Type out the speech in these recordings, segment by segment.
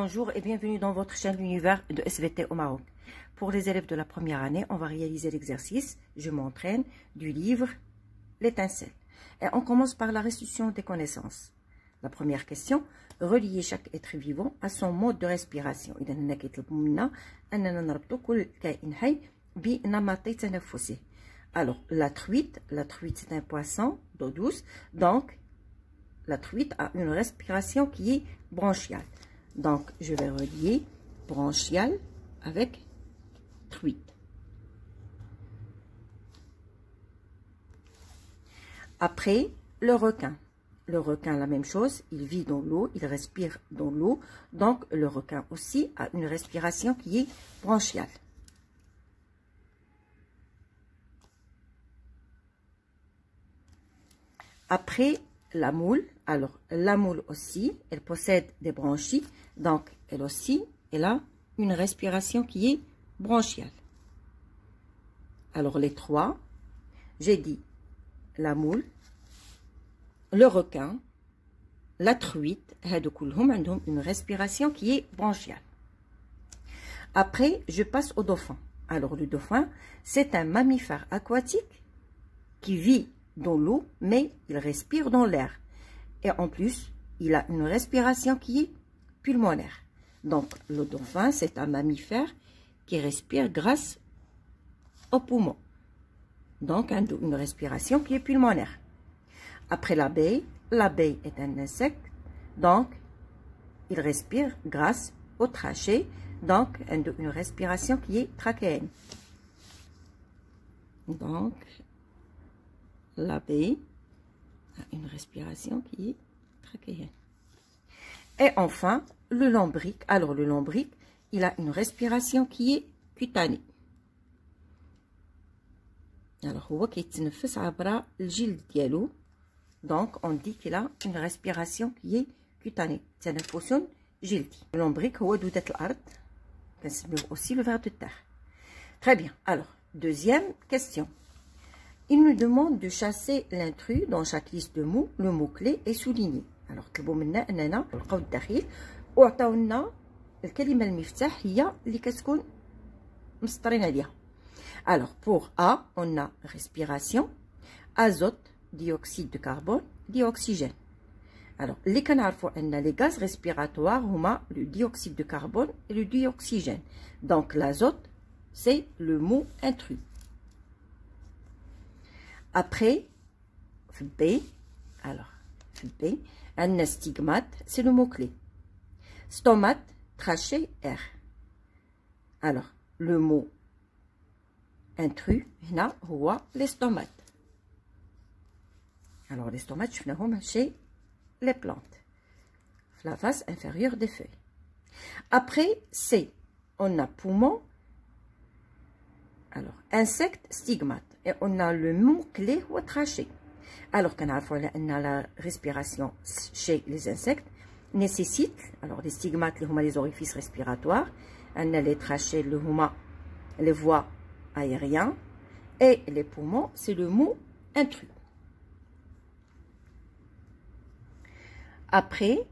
Bonjour et bienvenue dans votre chaîne L'Univers de SVT au Maroc. Pour les élèves de la première année, on va réaliser l'exercice « Je m'entraîne » du livre L'étincelle. Et on commence par la restitution des connaissances. La première question, relier chaque être vivant à son mode de respiration. Alors, la truite c'est un poisson d'eau douce, donc la truite a une respiration qui est branchiale. Donc, je vais relier branchial avec truite. Après, le requin. Le requin, la même chose, il vit dans l'eau, il respire dans l'eau. Donc, le requin aussi a une respiration qui est branchiale. Après, la moule. Alors, la moule aussi, elle possède des branchies. Donc, elle aussi, elle a une respiration qui est branchiale. Alors, les trois, j'ai dit la moule, le requin, la truite, ont une respiration qui est branchiale. Après, je passe au dauphin. Alors, le dauphin, c'est un mammifère aquatique qui vit dans l'eau, mais il respire dans l'air. Et en plus, il a une respiration qui est pulmonaire. Donc, le dauphin, c'est un mammifère qui respire grâce aux poumons. Donc, une respiration qui est pulmonaire. Après l'abeille est un insecte, donc il respire grâce au trachée, donc une respiration qui est trachéenne. Donc, l'abeille a une respiration qui est trachéenne. Et enfin, le lombric. Alors, le lombric, il a une respiration qui est cutanée. Alors, هو كيتنفس عبر الجلد ديالو. Donc, on dit qu'il a une respiration qui est cutanée. تنفس جلدي. Le lombric هو دودة الأرض. كنسميوه aussi le ver de terre. Très bien. Alors, deuxième question. Il nous demande de chasser l'intrus dans chaque liste de mots. Le mot-clé est souligné. Alors, طلبوا منا أننا نلقاو الدخيل وعطاو لنا الكلمة المفتاح هي اللي كتكون مسطرين عليها. Alors, pour A, on a respiration, azote, dioxyde de carbone, dioxygène. Alors, les كنعرفوا أن les gaz respiratoires هما le dioxyde de carbone et le dioxygène. Donc, l'azote, c'est le mot intrus. Après, B, alors, B, un stigmate, c'est le mot-clé. Stomate, trachée, R. Alors, le mot intrus, هنا هو l'estomate. Alors, les stomates, شفناهم chez les plantes. La face inférieure des feuilles. Après, C, on a poumon. Alors, insecte, stigmate. Et on a le mot-clé ou trachée. Alors, la respiration chez les insectes nécessite, alors les stigmates, les orifices respiratoires, on a les trachées, les voies aériennes, et les poumons, c'est le mot intrus. Après,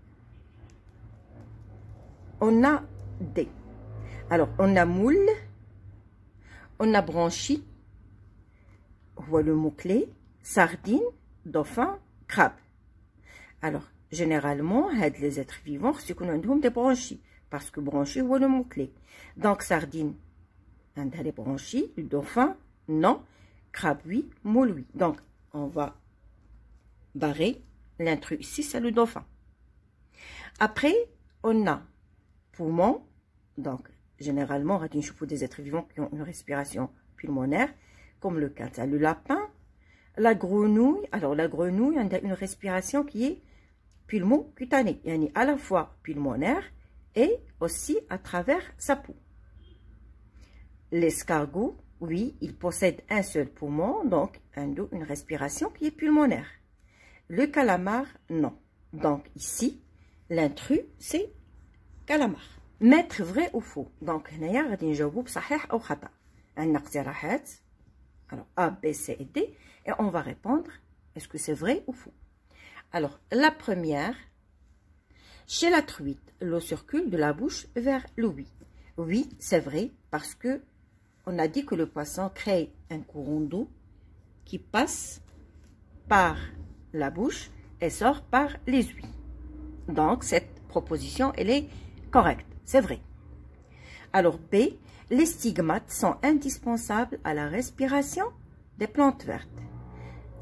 on a D. Alors, on a moule, on a branchie, voilà le mot-clé, sardine, dauphin, crabe. Alors, généralement, les êtres vivants, c'est qu'on a des branchies, parce que branchie, voilà le mot-clé. Donc, sardine, on a des branchies, le dauphin, non, crabe, oui, moule, oui. Donc, on va barrer l'intrus ici, c'est le dauphin. Après, on a poumon, donc, généralement, on a des êtres vivants qui ont une respiration pulmonaire, comme le cantal, le lapin, la grenouille. Alors, la grenouille a une respiration qui est pulmo-cutanée, yani à la fois pulmonaire et aussi à travers sa peau. L'escargot, oui, il possède un seul poumon, donc une respiration qui est pulmonaire. Le calamar, non. Donc, ici, l'intrus, c'est calamar. Mettre vrai ou faux. Donc, هنايا غادي نجاوبو بصحيح أو خطأ. عندنا اقتراحات. Alors, A, B, C et D. Et on va répondre, est-ce que c'est vrai ou faux? Alors, la première, Chez la truite, l'eau circule de la bouche vers l'ouïe. Oui, c'est vrai, parce que on a dit que le poisson crée un courant d'eau qui passe par la bouche et sort par les ouïes. Donc, cette proposition, elle est correcte, c'est vrai. Alors, B, les stigmates sont indispensables à la respiration des plantes vertes.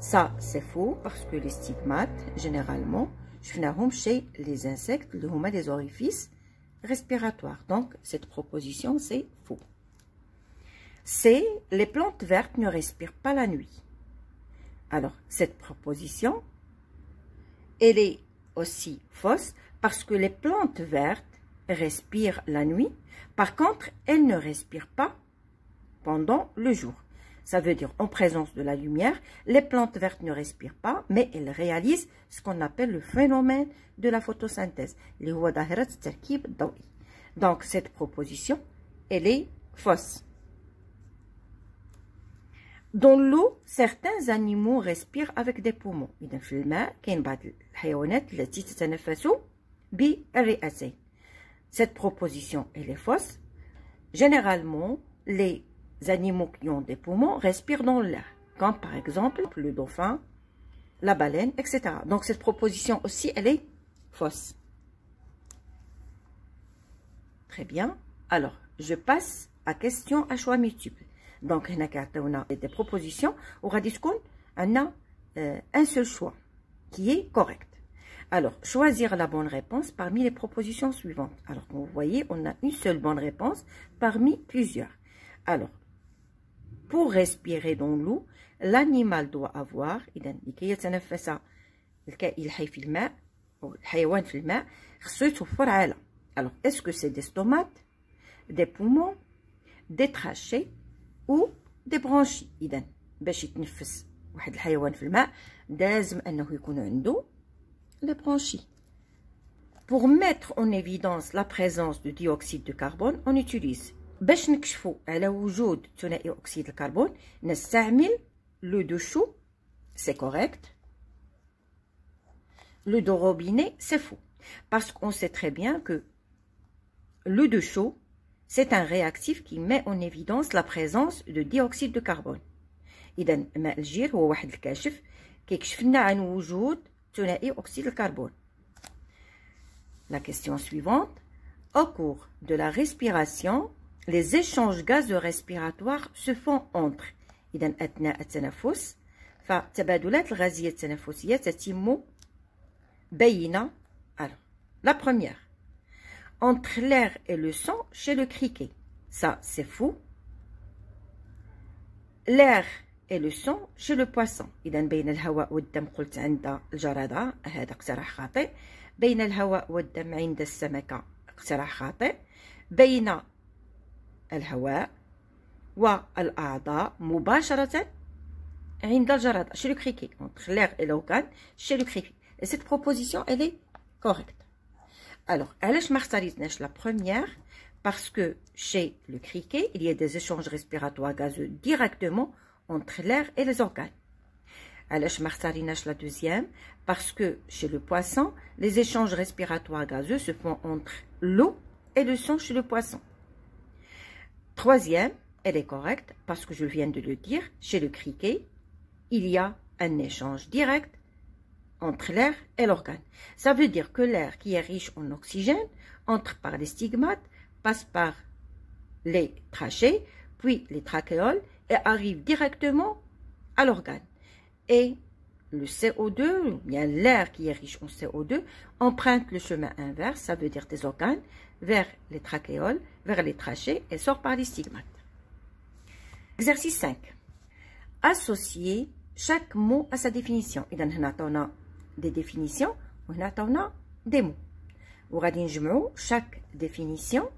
Ça, c'est faux, parce que les stigmates, généralement, شفناهم chez les insectes, les orifices respiratoires. Donc, cette proposition, c'est faux. C, les plantes vertes ne respirent pas la nuit. Alors, cette proposition, elle est aussi fausse parce que les plantes vertes respirent la nuit. Par contre, elles ne respirent pas pendant le jour. Ça veut dire, en présence de la lumière, les plantes vertes ne respirent pas, mais elles réalisent ce qu'on appelle le phénomène de la photosynthèse. Donc, cette proposition, elle est fausse. Dans l'eau, certains animaux respirent avec des poumons. Cette proposition, elle est fausse. Généralement, les animaux qui ont des poumons respirent dans l'air, comme par exemple le dauphin, la baleine, etc. Donc, cette proposition aussi, elle est fausse. Très bien. Alors, je passe à question à choix multiple. Donc, on a des propositions. On a un seul choix qui est correct. Alors, choisir la bonne réponse parmi les propositions suivantes. Alors, comme vous voyez, on a une seule bonne réponse parmi plusieurs. Alors, pour respirer dans l'eau, l'animal doit avoir, alors, est-ce que c'est des stomates, des poumons, des trachées ou des branchies؟ إذا باش يتنفس واحد الحيوان في الماء لازم أنه يكون عنده les branchies. Pour mettre en évidence la présence de dioxyde de carbone, on utilise باش نكشفوا على وجود ثنائي أكسيد الكربون نستعمل l'eau de chaud, c'est correct. L'eau de robinet, c'est faux. Parce qu'on sait très bien que l'eau de chaud, c'est un réactif qui met en évidence la présence de dioxyde de carbone. إذا ماء الجير هو واحد الكاشف كيكشف لنا عن وجود ثنائي أكسيد الكربون. La question suivante. Au cours de la respiration, les échanges gazeux respiratoires se font entre. إذا أثناء التنفس فالتبادلات الغازية التنفسية تتم بين. Alors, la première. Entre l'air et le sang chez le criquet. Ça, c'est faux. L'air et le sang chez le poisson. إذا بين الهواء والدم قلت عند الجرادة هذا اقتراح خاطئ. بين الهواء والدم عند السمكة اقتراح خاطئ. بين الهواء والأعضاء مباشرة عند الجرادة chez le criquet. Entre l'air et l'organe chez le criquet. Et cette proposition, elle est correcte. Alors, علاش ما اختاريتناش la première? Parce que chez le criquet, il y a des échanges respiratoires gazeux directement entre l'air et les organes. علاش ما اختاريناش la deuxième? Parce que chez le poisson, les échanges respiratoires gazeux se font entre l'eau et le sang chez le poisson. Troisième, elle est correcte parce que je viens de le dire, chez le criquet, il y a un échange direct entre l'air et l'organe. Ça veut dire que l'air qui est riche en oxygène entre par les stigmates, passe par les trachées, puis les trachéoles et arrive directement à l'organe. Et le CO2, ou bien l'air qui est riche en CO2, emprunte le chemin inverse, ça veut dire des organes, vers les trachéoles, vers les trachées et sort par les stigmates. Exercice 5. Associer chaque mot à sa définition. إذا هنا عطاونا des définitions وهنا عطاونا des mots. وغادي نجمعوا chaque définition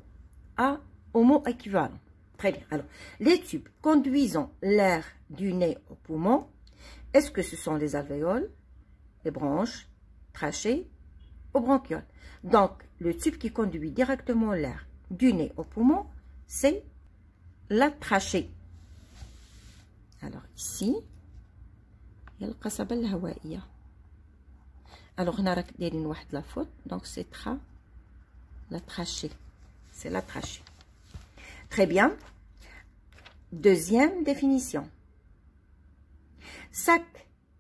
au mot équivalent. Très bien. Alors, les tubes conduisant l'air du nez au poumon, est-ce que ce sont les alvéoles, les branches, trachées ou bronchioles? Donc, le tube qui conduit directement l'air du nez au poumon, c'est la trachée. Alors, ici, il y a le القصبة الهوائية. Alors, on a une la faute, donc c'est la trachée. C'est la trachée. Très bien. Deuxième définition. Sac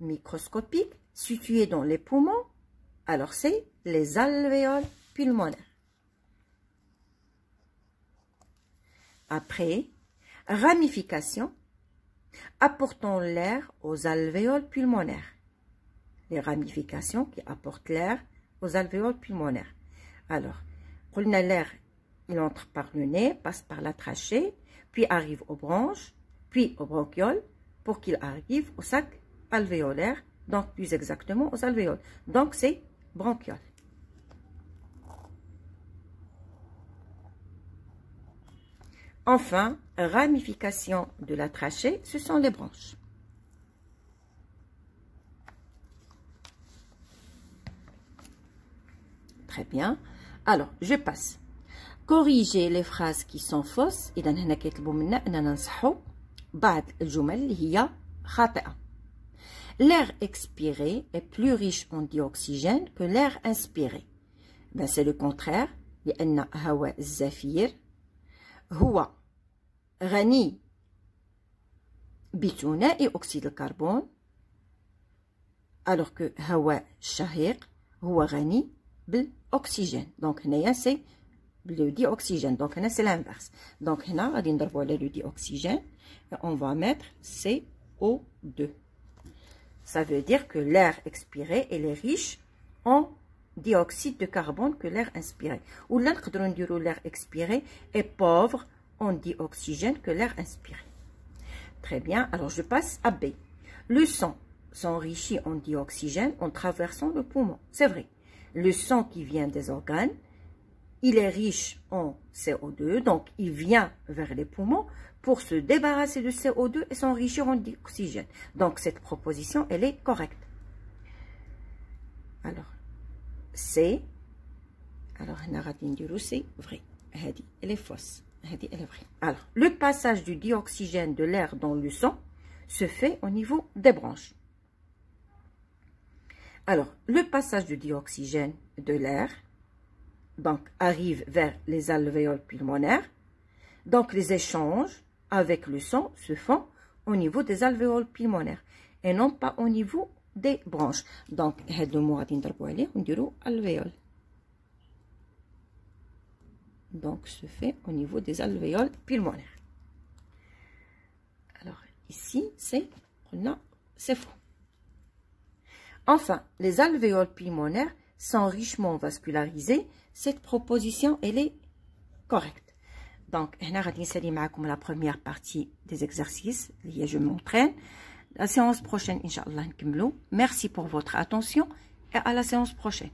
microscopique situé dans les poumons, alors c'est les alvéoles pulmonaires. Après, ramification apportant l'air aux alvéoles pulmonaires. Les ramifications qui apportent l'air aux alvéoles pulmonaires. Alors, l'air, il entre par le nez, passe par la trachée, puis arrive aux branches, puis aux bronchioles, pour qu'il arrive au sac alvéolaire, donc plus exactement aux alvéoles. Donc, c'est bronchiole. Enfin, ramification de la trachée, ce sont les branches. Très bien. Alors, je passe. Corriger les phrases qui sont fausses. إذا هنا كيطلبوا منا أننا نصحوا بعض الجمل اللي هي خاطئة. L'air expiré est plus riche en dioxygène que l'air inspiré. Ben, c'est le contraire. لأن هواء الزفير هو غني بثنائي أكسيد الكربون alors que هواء الشهيق هو غني بالأكسجين. Donc هنايا c'est le dioxygène. Donc هنا c'est l'inverse. Donc هنا غادي نضربوا على le dioxygène et on va mettre CO2. Ça veut dire que l'air expiré est riche en dioxyde de carbone que l'air inspiré. Ou là, l'air expiré est pauvre en dioxygène que l'air inspiré. Très bien, alors je passe à B. Le sang s'enrichit en dioxygène en traversant le poumon. C'est vrai. Le sang qui vient des organes, il est riche en CO2, donc il vient vers les poumons pour se débarrasser de CO2 et s'enrichir en dioxygène. Donc cette proposition, elle est correcte. Alors, c'est, alors c'est vrai. Elle est fausse. Elle est vraie. Alors, le passage du dioxygène de l'air dans le sang se fait au niveau des branches. Alors, le passage du dioxygène de l'air donc arrive vers les alvéoles pulmonaires. Donc, les échanges avec le sang se font au niveau des alvéoles pulmonaires et non pas au niveau des branches. Donc, le mot on dirait alvéoles. Donc, se fait au niveau des alvéoles pulmonaires. Alors, ici, c'est faux. Enfin, les alvéoles pulmonaires sont richement vascularisées. Cette proposition, elle est correcte. Donc, on va essayer la première partie des exercices. Je m'entraîne. La séance prochaine, Inch'Allah, merci pour votre attention et à la séance prochaine.